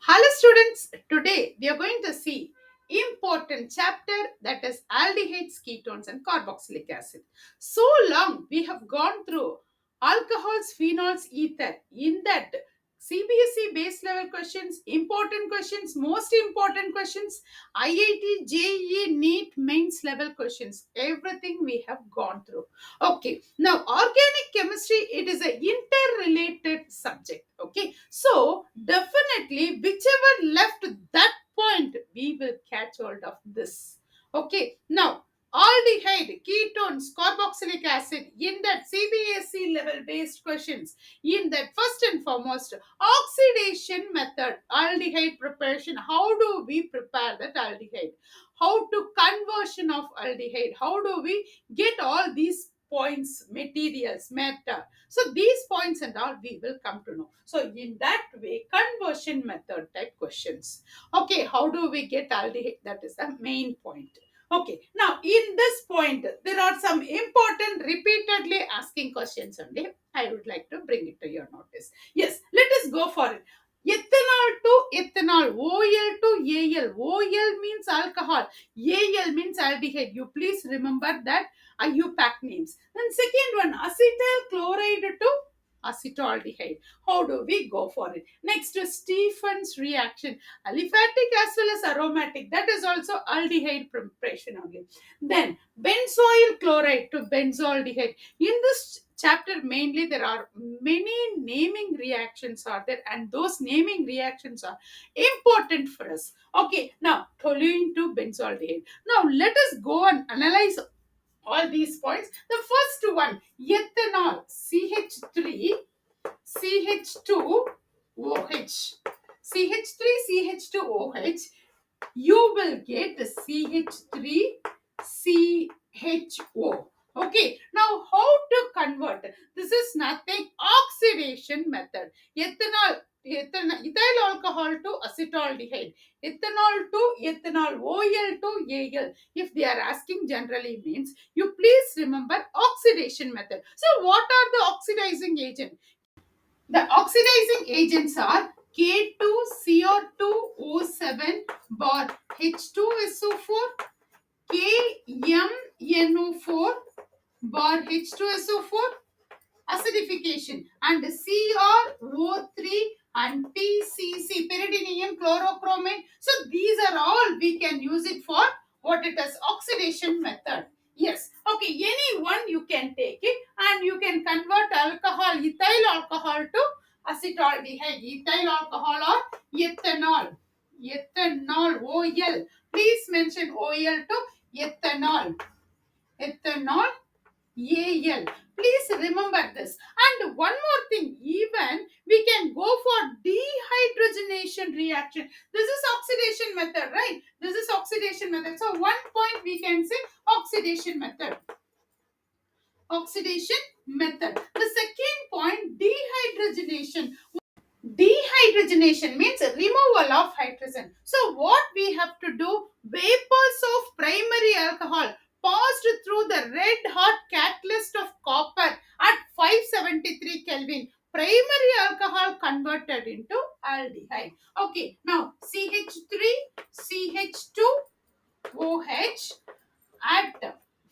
Hello students, today we are going to see important chapter that is aldehydes, ketones and carboxylic acid. So long we have gone through alcohols, phenols, ether. In that CBSE base level questions, most important questions, IIT, JEE, NEET, mains level questions. Everything we have gone through. Okay, now organic chemistry, it is an interrelated subject. Okay, so definitely whichever left that point, we will catch hold of this. Okay, now aldehyde, ketones, carboxylic acid in that CBSE level based questions. In that, first and foremost, oxidation method, aldehyde preparation. How do we prepare that aldehyde? How to conversion of aldehyde? How do we get all these points, materials, matter? So these points and all we will come to know. So in that way, conversion method type questions. Okay, how do we get aldehyde? That is the main point. Okay, now in this point, there are some important repeatedly asking questions only. I would like to bring it to your notice. Yes, let us go for it. Ethanol to ethanol, OL to AL. OL means alcohol, AL means aldehyde. You please remember that IUPAC names. Then second one, acetyl chloride to acetaldehyde. How do we go for it? Next, Stephen's reaction, aliphatic as well as aromatic. That is also aldehyde preparation only. Then benzoyl chloride to benzaldehyde. In this chapter, mainly there are many naming reactions are there, and those naming reactions are important for us. Okay, now toluene to benzaldehyde. Now let us go and analyze all these points. The first one, ethanol, CH3, CH2, OH. CH3, CH2OH, you will get CH3CHO. Okay, now how to convert? This is nothing, oxidation method. Ethyl alcohol to acetaldehyde, ethanol to ethanol, OL to AL. If they are asking generally means, you please remember oxidation method. So what are the oxidizing agent? The oxidizing agents are K2CO2O7 bar H2SO4, KMNO4 bar H2SO4, acidification, and CrO3 and PCC, pyridinium chlorochromate. So these are all we can use it for what it is, oxidation method. Yes, okay, any one you can take it and you can convert alcohol, ethyl alcohol to acetaldehyde, ethyl alcohol or ethanol. Ethanol, OL. Please mention OL to ethanol. Ethanol, AL. Please remember this. And one more thing, even we can go for dehydrogenation reaction. This is oxidation method, right? This is oxidation method. So one point we can say oxidation method. Oxidation method. The second point, dehydrogenation. Dehydrogenation means removal of hydrogen. So what we have to do, vapors of primary alcohol passed through the red hot catalyst of copper at 573 Kelvin. Primary alcohol converted into aldehyde. Okay, now CH3, CH2OH at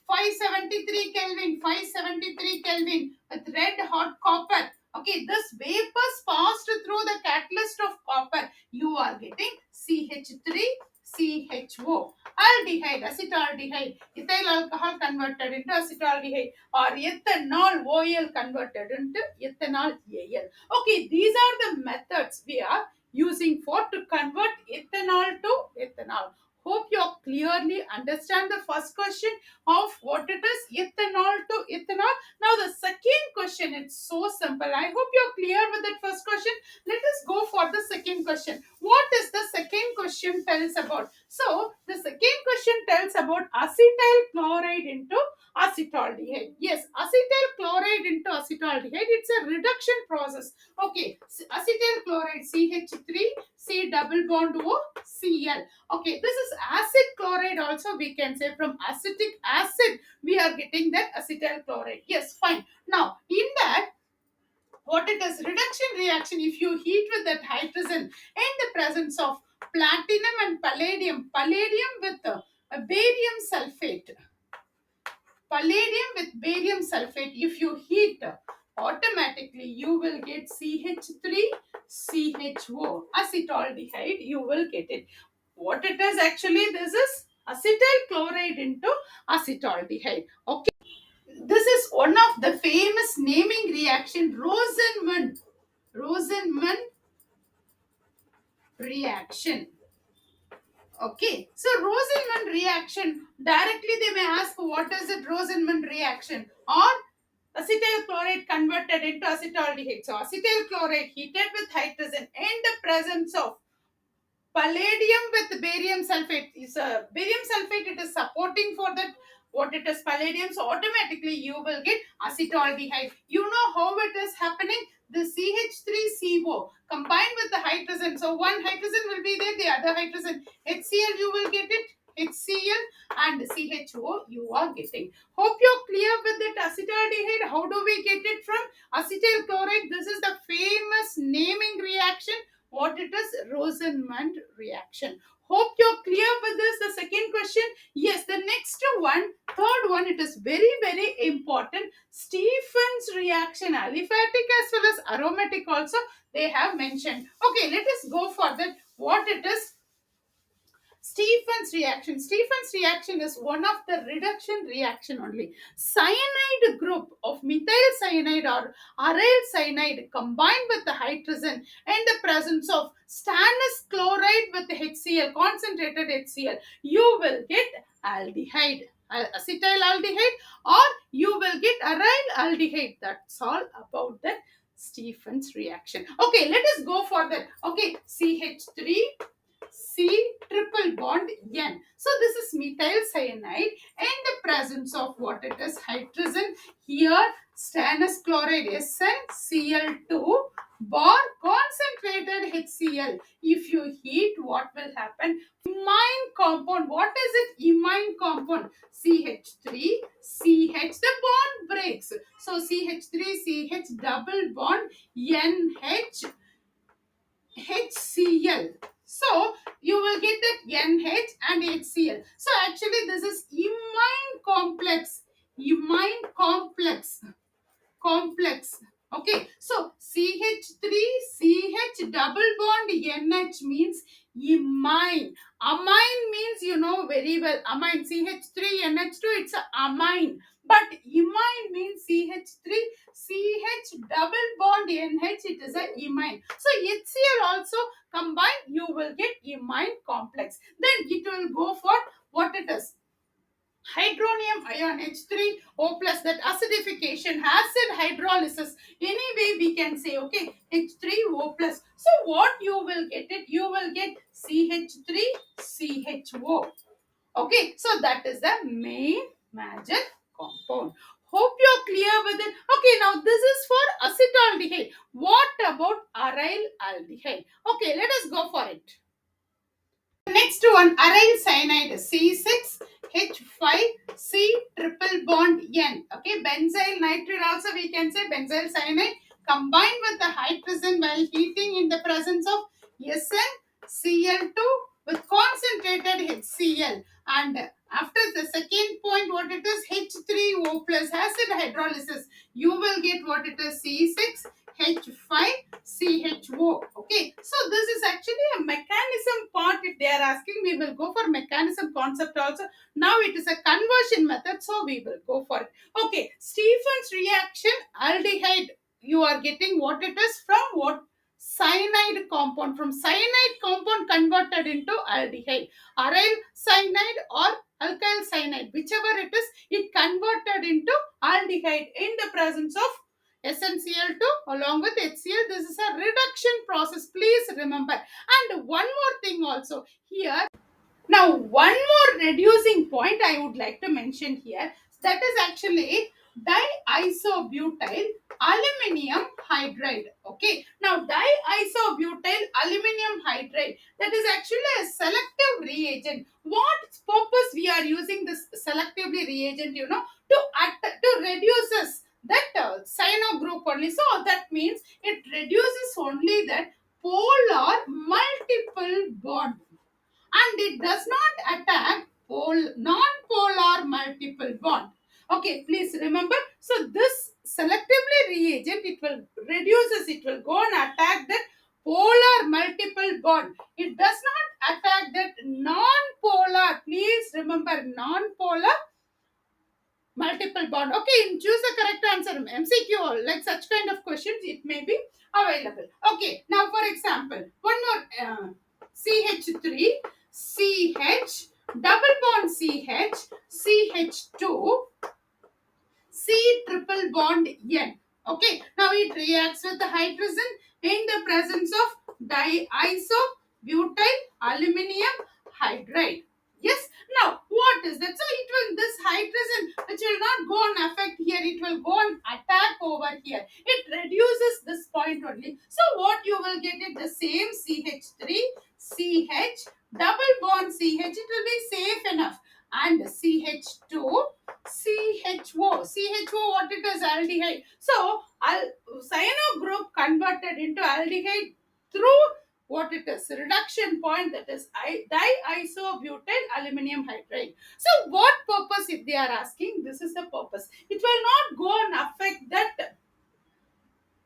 573 Kelvin, 573 Kelvin with red hot copper. Okay, this vapors passed through the catalyst of copper. You are getting CH3CHO. Aldehyde, acetaldehyde, ethyl alcohol converted into acetaldehyde, or ethanol, OL converted into ethanol, AL. Okay, these are the methods we are using for to convert ethanol to ethanol. Hope you clearly understand the first question of what it is, ethanol to ethanol. Now the second question, it's so simple. I hope you're clear with that first question. Let us go for the second question. What is the second question tells about? So the second question tells about acetyl chloride into acetaldehyde. Yes, acetyl chloride into acetaldehyde. It's a reduction process. Okay, acetyl chloride, CH3, C double bond O, Cl. Okay, this is acid chloride also, we can say from acetic acid we are getting that acetyl chloride. Yes, fine. Now in that, what it is? Reduction reaction. If you heat with that hydrogen in the presence of platinum and palladium with barium sulfate, if you heat, automatically you will get CH3CHO, acetaldehyde, you will get it. What it is actually, this is acetyl chloride into acetaldehyde. Okay, this is one of the famous naming reaction, Rosenmund reaction. Okay, so Rosenmund reaction, directly they may ask what is it, Rosenmund reaction, or acetyl chloride converted into acetaldehyde. So acetyl chloride heated with hydrogen in the presence of palladium with barium sulfate. Is a barium sulfate, it is supporting for that, what it is, palladium, so automatically you will get acetaldehyde. You know how it is happening, the CH3CO combined with the hydrogen, so one hydrogen will be there, the other hydrogen, HCl, you will get it, HCl, and CHO you are getting. Hope you're clear with that acetaldehyde. How do we get it from acetyl chloride? This is the famous naming reaction, what it is, Rosenmund reaction. Hope you're clear with this. The second question, yes, the next one, third one, it is very important. Stephen's reaction, aliphatic as well as aromatic also they have mentioned. Okay, let us go for that. What it is, Stephen's reaction. Stephen's reaction is one of the reduction reaction only. Cyanide group of methyl cyanide or aryl cyanide combined with the hydrogen in the presence of stannous chloride with HCl, concentrated HCl, you will get aldehyde, acetyl aldehyde, or you will get aryl aldehyde. That's all about the Stephen's reaction. Okay, let us go for that. Okay, CH3 C triple bond N. So this is methyl cyanide in the presence of what it is, hydrogen. Here stannous chloride SnCl2 bar concentrated HCl. If you heat, what will happen? Imine compound. What is it? Imine compound. CH3 CH. The bond breaks. So CH3 CH double bond NH HCl. So you will get that NH and HCl. So actually this is imine complex. Imine complex. Okay, so CH3 CH double bond NH means imine. Amine means you know very well. Amine, CH3 NH2, it's a amine. But imine means CH3 CH double bond NH, it is a imine. So HCl also combined, you will get imine complex. Then it will go for what it is, hydronium ion H3O plus, that acidification, acid hydrolysis, anyway we can say. Okay, H3O plus. So what you will get it, you will get CH3CHO. Okay, so that is the main major compound. Hope you're clear with it. Okay, now this is for acetaldehyde. What about aryl aldehyde? Okay, let us go for it. Next one, aryl cyanide, C6H5C triple bond N. Okay, benzyl nitrate also we can say, benzyl cyanide combined with the hydrogen while heating in the presence of SnCl2 with concentrated HCl. And after the second point, what it is, H3O plus, acid hydrolysis, you will get what it is, C6H5CHO. Okay, so this is actually a mechanism part. If they are asking, we will go for mechanism concept also. Now it is a conversion method, so we will go for it. Okay, Stephen's reaction, aldehyde, you are getting what it is from what? Cyanide compound. From cyanide compound converted into aldehyde. Aryl cyanide or alkyl cyanide, whichever it is, it converted into aldehyde in the presence of SnCl2 along with HCl. This is a reduction process. Please remember. And one more thing also here. Now, one more reducing point I would like to mention here, that is actually diisobutyl aluminium hydride. Okay, now diisobutyl aluminium hydride, that is actually a selective reagent. What purpose we are using this selectively reagent, you know, to reduce this that cyano group only. So that means it reduces only that polar multiple bond, and it does not attack non-polar multiple bond. Okay, please remember. So this selectively reagent, it will reduces, it will go and attack that polar multiple bond. It does not attack that non-polar. Please remember, non-polar multiple bond. Okay, choose the correct answer. MCQ, like such kind of questions, it may be available. Okay, now for example, one more CH3, CH, double bond CH, CH2, C triple bond N. Okay, now it reacts with the hydrogen in the presence of diisobutyl aluminium hydride. Yes, now what is that? So it will, this hydrogen which will not go and affect here, it will go and attack over here. It reduces this point only. So what you will get it the same CH3, CH, double bond CH, it will be safe enough. And CH2, CHO. CHO, what it is? Aldehyde. So, cyano group converted into aldehyde through what it is? Reduction point, that is diisobutyl aluminium hydride. So, what purpose if they are asking? This is the purpose. It will not go and affect that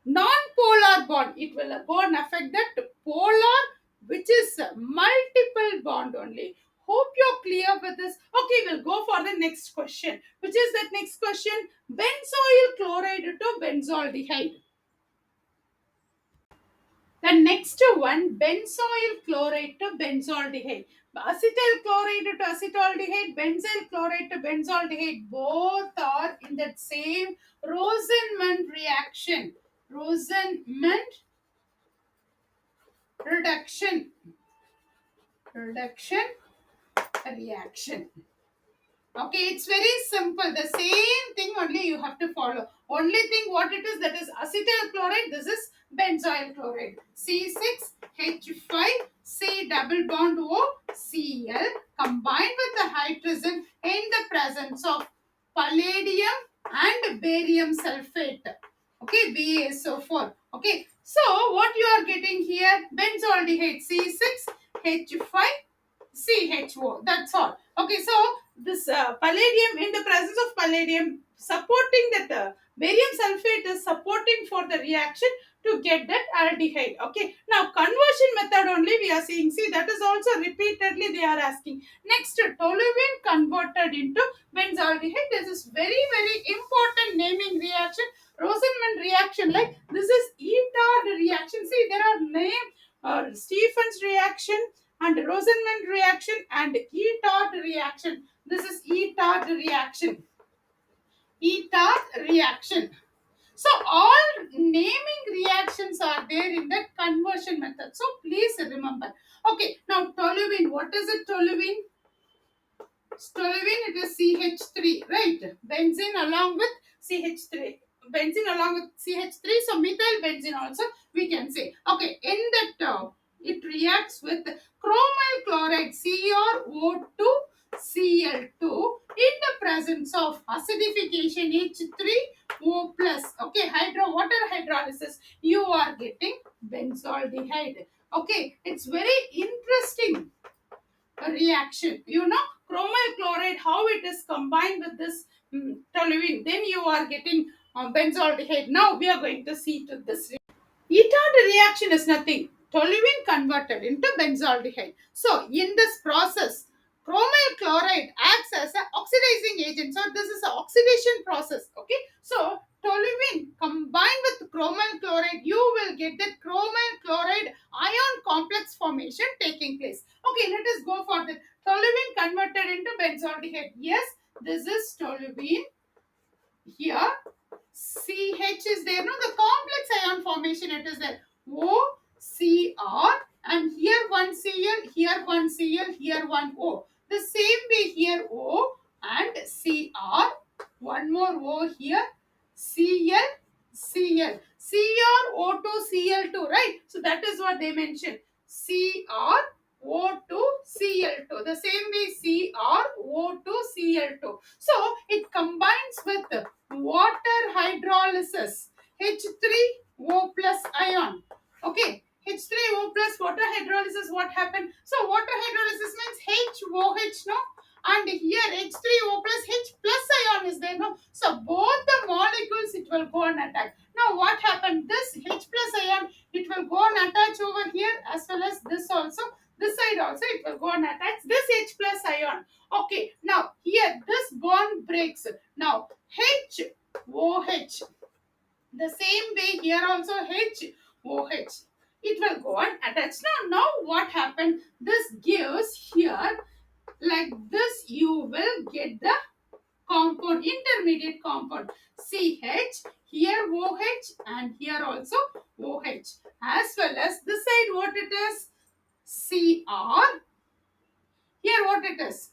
non-polar bond. It will go and affect that polar, which is a multiple bond only. Hope you're clear with this. Okay, we'll go for the next question. Which is that next question? Benzoyl chloride to benzaldehyde. The next one, benzoyl chloride to benzaldehyde. Acetyl chloride to acetaldehyde, benzyl chloride to benzaldehyde, both are in that same Rosenmund reaction. Rosenmund reduction reduction reaction. Okay, it's very simple. The same thing only you have to follow. Only thing what it is, that is acetyl chloride. This is benzoyl chloride. C6H5 C double bond O Cl combined with the hydrogen in the presence of palladium and barium sulfate. Okay, BaSO4. Okay, so what you are getting here? Benzaldehyde C6H5 CHO. That's all. Okay, so this palladium, in the presence of palladium, supporting that barium sulfate is supporting for the reaction to get that aldehyde. Okay, now conversion method only we are seeing. See, that is also repeatedly they are asking. Next, toluene converted into benzaldehyde. This is very important naming reaction. Rosenmund reaction, like this is Etard reaction. See, there are name Stephens reaction and Rosenmund reaction and Etard reaction. This is Etard reaction. Etard reaction. So all naming reactions are there in the conversion method. So please remember. Okay, now toluene. What is it, toluene? Toluene, it is CH3, right? Benzene along with CH3. Benzene along with CH3. So methyl benzene also we can say. Okay, in that it reacts with chromyl chloride CrO2 Cl2 in the presence of acidification H3O plus. Okay, water hydrolysis, you are getting benzaldehyde. Okay, it's very interesting reaction. You know, chromyl chloride, how it is combined with this toluene, then you are getting benzaldehyde. Now we are going to see to this. Etard reaction is nothing. Toluene converted into benzaldehyde. So in this process, chromyl chloride acts as an oxidizing agent. So this is an oxidation process. Okay. So toluene combined with chromyl chloride, you will get the chromyl chloride ion complex formation taking place. Okay, let us go for the toluene converted into benzaldehyde. Yes, this is toluene. Here CH is there. No, the complex ion formation it is there. O, Cr, and here one Cl, here one Cl, here one O. The same way here O and Cr. One more O here. Cl, Cl. Cr, O2, Cl2, right? So that is what they mentioned. Cr, O2Cl2. The same way CrO2Cl2. So it combines with water hydrolysis. H3O plus ion. Okay. H3O plus water hydrolysis, what happened? So water hydrolysis means HOH, no? And here H3O plus H plus ion is there, no? So both the molecules it will go and attack. Now what happened? This H plus ion it will go and attach over here as well as this also. This side also it will go and attach this H plus ion. Okay, now here this bond breaks. Now HOH. The same way here also HOH. It will go and attach. Now what happened? This gives here like this you will get the compound, intermediate compound CH, here OH and here also OH, as well as this side what it is CR, here what it is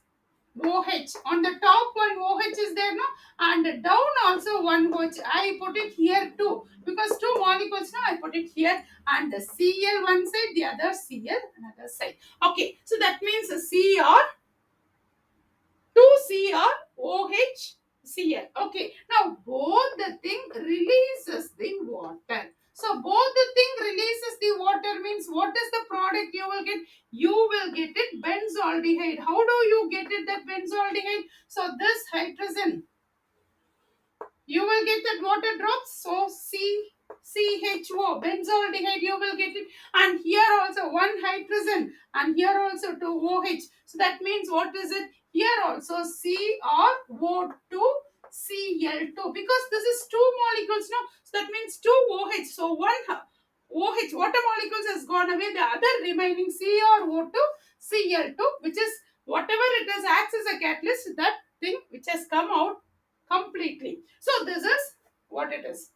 OH. On the top one OH is there, no? And down also one OH. I put it here too because two molecules now I put it here, and the Cl one side, the other Cl another side. Okay, so that means Cr 2Cr OH Cl. Okay, now both the thing releases the water. So both the thing releases the water means what is the product you will get? You will get it benzaldehyde. How do you get it that benzaldehyde? So this hydrogen, you will get that water drops. So CHO, benzaldehyde, you will get it. And here also one hydrogen and here also two OH. So that means what is it? Here also CrO2Cl2 because this is two molecules now. So that means two OH. So one OH, water molecules has gone away. The other remaining CrO2Cl2, which is whatever it is acts as a catalyst, that thing which has come out completely. So this is what it is.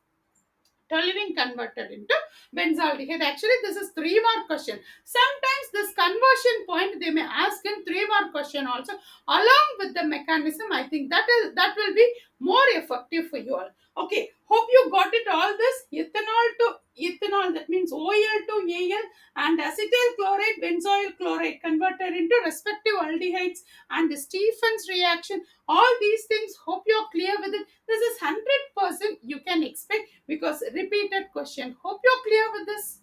Toluene converted into benzaldehyde. Actually, this is 3-mark question. Sometimes this conversion point they may ask in 3-mark question also. Along with the mechanism, I think that will be more effective for you all. Okay, hope you got it all this. Ethanol to ethanol, that means OL to Al, and acetyl chloride, benzoyl chloride converted into respective aldehydes, and the Stephen's reaction. All these things, hope you're clear with it. This is 100% you can expect because repeated question. Hope you're clear with this.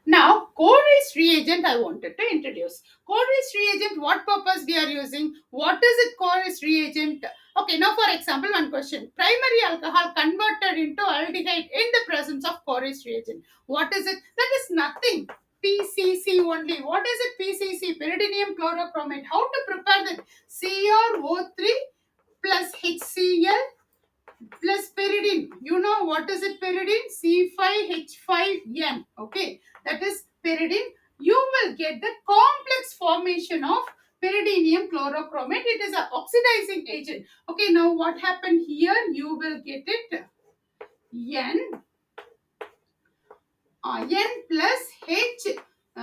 Now, core-based reagent I wanted to introduce. Core-based reagent, what purpose we are using? What is it core-based reagent? Okay, now for example, one question. Primary alcohol converted into aldehyde in the presence of core-based reagent. What is it? That is nothing. PCC only. What is it? PCC, pyridinium chlorochromate. How to prepare that? CrO3 plus HCl plus pyridine. You know what is it pyridine? C5H5N. Okay, that is pyridine. You will get the complex formation of pyridinium chlorochromate. It is an oxidizing agent. Okay, now what happened here? You will get it N N plus H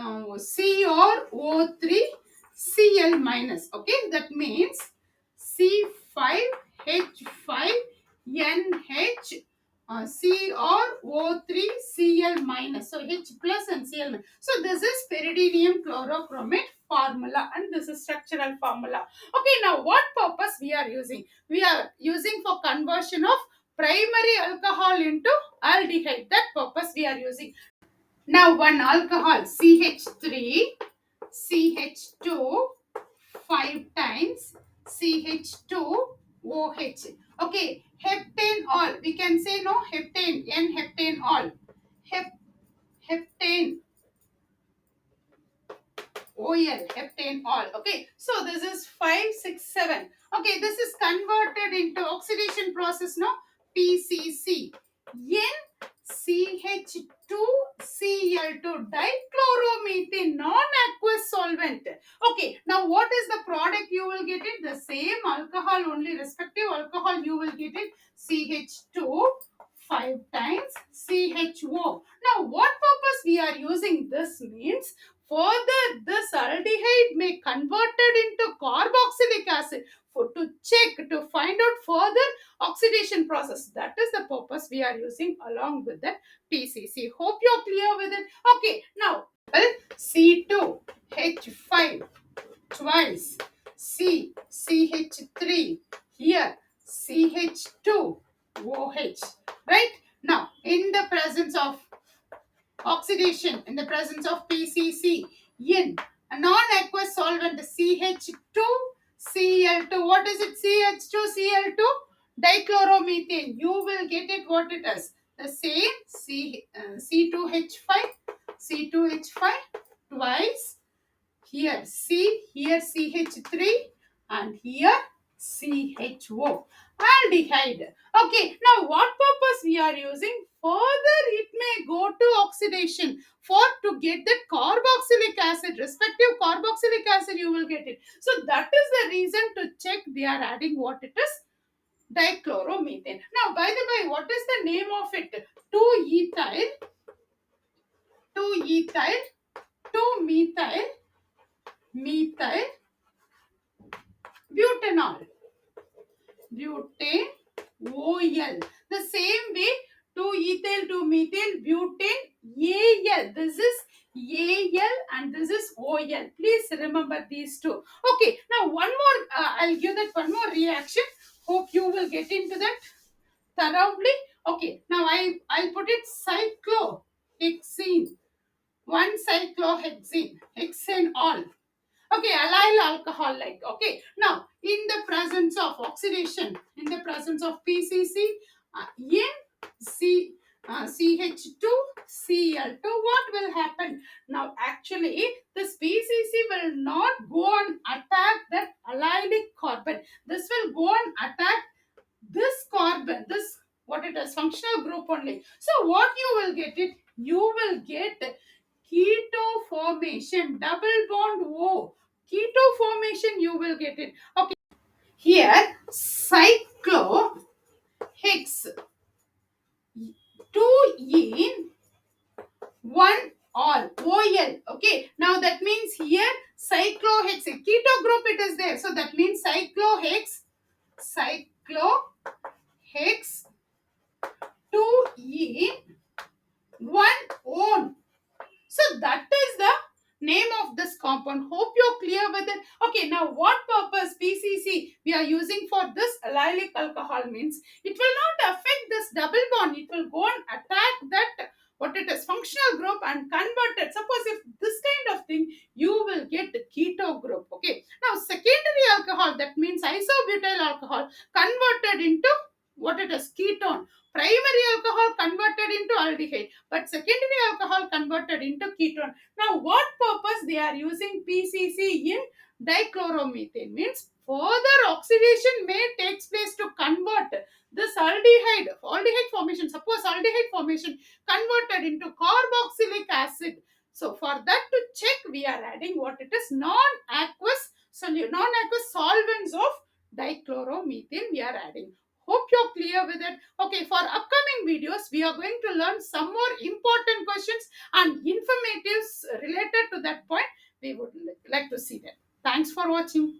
CrO3 Cl minus. Okay, that means C5H5 NH CrO3 Cl minus. So H plus and Cl minus. So this is pyridinium chlorochromate formula and this is structural formula. Okay, now what purpose we are using? We are using for conversion of primary alcohol into aldehyde. That purpose we are using. Now one alcohol CH3, CH2, 5 times CH2OH. Okay, heptane all. We can say no heptane, N-heptane all. Heptane OL, heptane all. Okay, so this is 5, 6, 7. Okay, this is converted into oxidation process, no? PCC. NCH2Cl2 dichloromethane non-aqueous solvent. Okay, now what is the product you will get it? The same alcohol, only respective alcohol you will get it CH2 5 times CHO. Now what purpose we are using this means further this aldehyde may converted into carboxylic acid for to check to find out further oxidation process. That is the purpose we are using along with the PCC. Hope you're clear with it. Okay, now C2 CH2 Cl2. What is it? CH2 Cl2 dichloromethane. You will get it what it is. The same C2H5 C2H5 twice. Here C, here CH3 and here CHO. Aldyhyde. Okay, now what purpose we are using? Further it may go to oxidation for to get that carboxylic acid, respective carboxylic acid you will get it. So that is the reason to check we are adding what it is, dichloromethane. Now by the way, what is the name of it? 2-ethyl, 2-ethyl, 2-methyl, methyl butanol, butane OL. The same way 2-ethyl, 2-methyl, butane AL. This is AL and this is OL. Please remember these two. Okay, now one more, I'll give that one more reaction. Hope you will get into that thoroughly. Okay, now I'll put it cyclohexene. One cyclohexene, hexane all. Okay, allyl alcohol like. Okay, now in the presence of oxidation, in the presence of PCC in CH2 Cl2, what will happen? Now actually this PCC will not go and attack that allylic carbon. This will go and attack this carbon, this what it is, functional group only. So what you will get it? You will get keto formation, double bond O. Keto formation you will get it. Okay. Here cyclohex 2 in 1 all OL. Okay. Now that means here cyclohex, keto group it is there. So that means cyclohex 2 in 1 on. So that is the name of this compound. Hope you're clear with it. Okay, now what purpose PCC we are using for this allylic alcohol means it will not affect this double bond. It will go and attack that what it is, functional group and convert it. Suppose if this kind of thing, you will get the keto group. Okay, now secondary alcohol, that means isobutyl alcohol converted into what it is, ketone. Primary alcohol converted into aldehyde, but secondary alcohol converted into ketone. Now, what purpose they are using PCC in dichloromethane means further oxidation may takes place to convert this aldehyde formation. Suppose aldehyde formation converted into carboxylic acid. So, for that to check, we are adding what it is, non-aqueous solvents of dichloromethane we are adding. Hope you're clear with it. Okay, for upcoming videos, we are going to learn some more important questions and informatives related to that point. We would like to see them. Thanks for watching.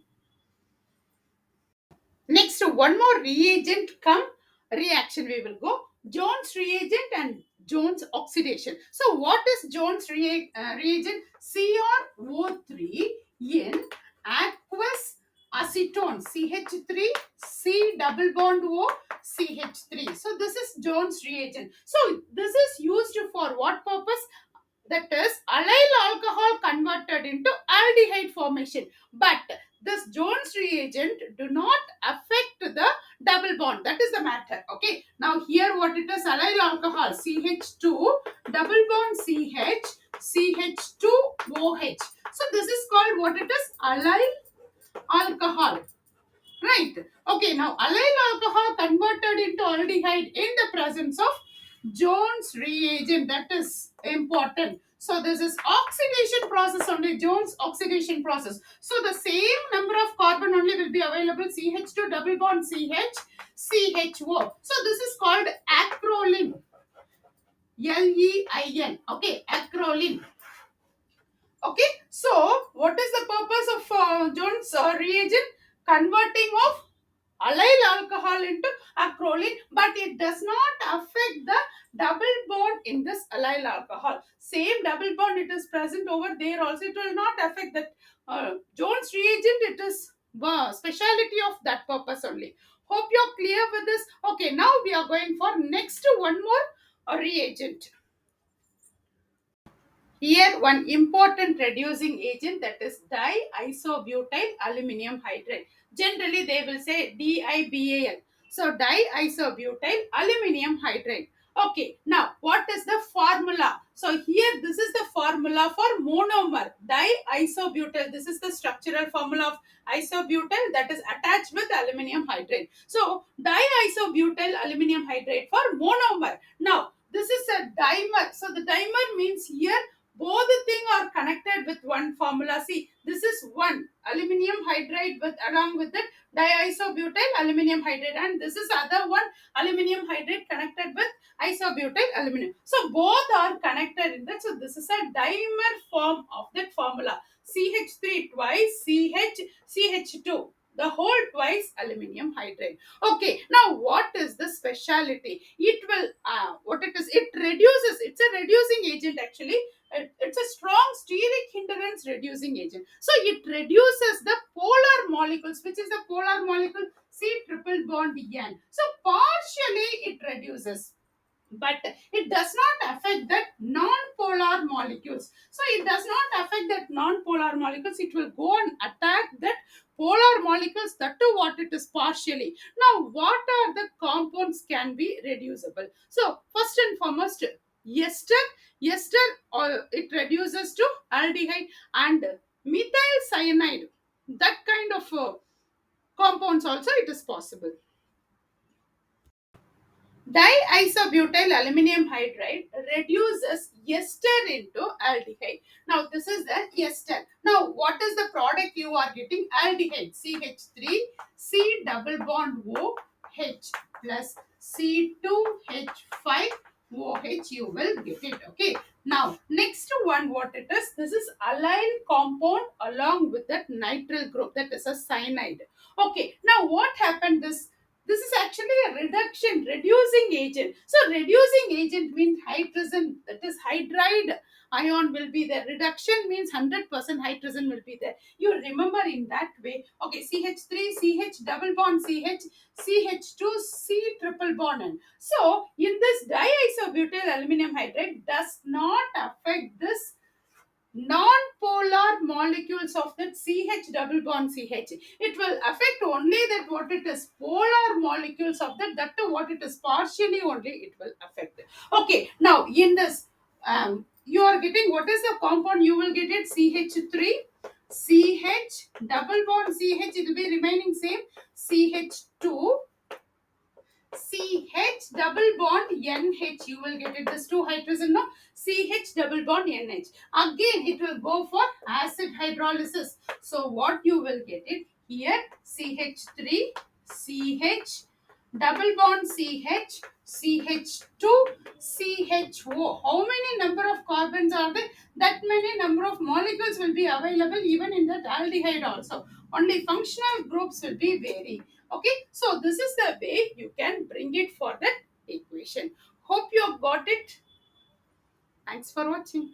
Next, one more reagent come reaction we will go. Jones reagent and Jones oxidation. So, what is Jones reagent? CrO3 in aqueous acetone, CH3, C double bond O, CH3. So, this is Jones reagent. So, this is used for what purpose? That is allyl alcohol converted into aldehyde formation. But this Jones reagent do not affect the double bond. That is the matter. Okay. Now here what it is, allyl alcohol CH2 double bond CH CH2OH. So this is called what it is, allyl alcohol. Right. Okay. Now allyl alcohol converted into aldehyde in the presence of Jones reagent. That is important. So this is oxidation process only, Jones oxidation process. So the same number of carbon only will be available, CH2 double bond CH, CHO. So this is called acrolein. LEIN. Okay, acrolein. Okay, so what is the purpose of Jones reagent? Converting of allyl alcohol into acrolein, but it does not affect the double bond in this allyl alcohol. Same double bond it is present over there also, it will not affect that Jones reagent. It is speciality of that purpose only. Hope you're clear with this. Okay, now we are going for next one more reagent. Here, one important reducing agent, that is diisobutyl aluminum hydride. Generally, they will say DIBAL. So, diisobutyl aluminum hydride. Okay, now what is the formula? So, here this is the formula for monomer diisobutyl. This is the structural formula of isobutyl that is attached with aluminum hydride. So, diisobutyl aluminum hydride for monomer. Now, this is a dimer. So, the dimer means here both the thing are connected with one formula. See, this is one aluminum hydride with along with it diisobutyl aluminum hydride, and this is other one aluminum hydride connected with isobutyl aluminum. So both are connected in that. So this is a dimer form of that formula. CH3 twice CH2, the whole twice aluminum hydride. Okay, now what is the speciality? It will what it is, it reduces, it's a reducing agent actually. It's a strong steric hindrance reducing agent. So it reduces the polar molecules. Which is the polar molecule? C triple bond N. So partially it reduces, but it does not affect that non-polar molecules. So it does not affect that non-polar molecules. It will go and attack that polar molecules, that too what it is partially. Now what are the compounds can be reducible? So first and foremost, ester or it reduces to aldehyde, and methyl cyanide, that kind of compounds also it is possible. Diisobutyl aluminum hydride reduces ester into aldehyde. Now this is the ester. Now what is the product you are getting? Aldehyde. CH3 C double bond O H plus C2H5 OH, you will get it. Okay. Now next one what it is? This is allyl compound along with that nitrile group, that is a cyanide. Okay. Now what happened? This is actually a reducing agent. So reducing agent means hydrogen, that is hydride ion will be there. Reduction means 100% hydrogen will be there. You remember in that way. Okay, CH3, CH double bond CH, CH2, C triple bond N. So in this diisobutyl aluminum hydride does not affect this non-polar molecules of that CH double bond CH. It will affect only that what it is polar molecules of that what it is partially only it will affect. Okay, now in this you are getting what is the compound you will get it? CH3 CH double bond CH, it will be remaining same. CH2 CH double bond NH, you will get it. This two hydrogen, no? CH double bond NH. Again, it will go for acid hydrolysis. So, what you will get it here? CH3, CH double bond CH, CH2, CHO. How many number of carbons are there? That many number of molecules will be available even in that aldehyde also. Only functional groups will be vary. Okay, so this is the way you can bring it for that equation. Hope you have got it. Thanks for watching.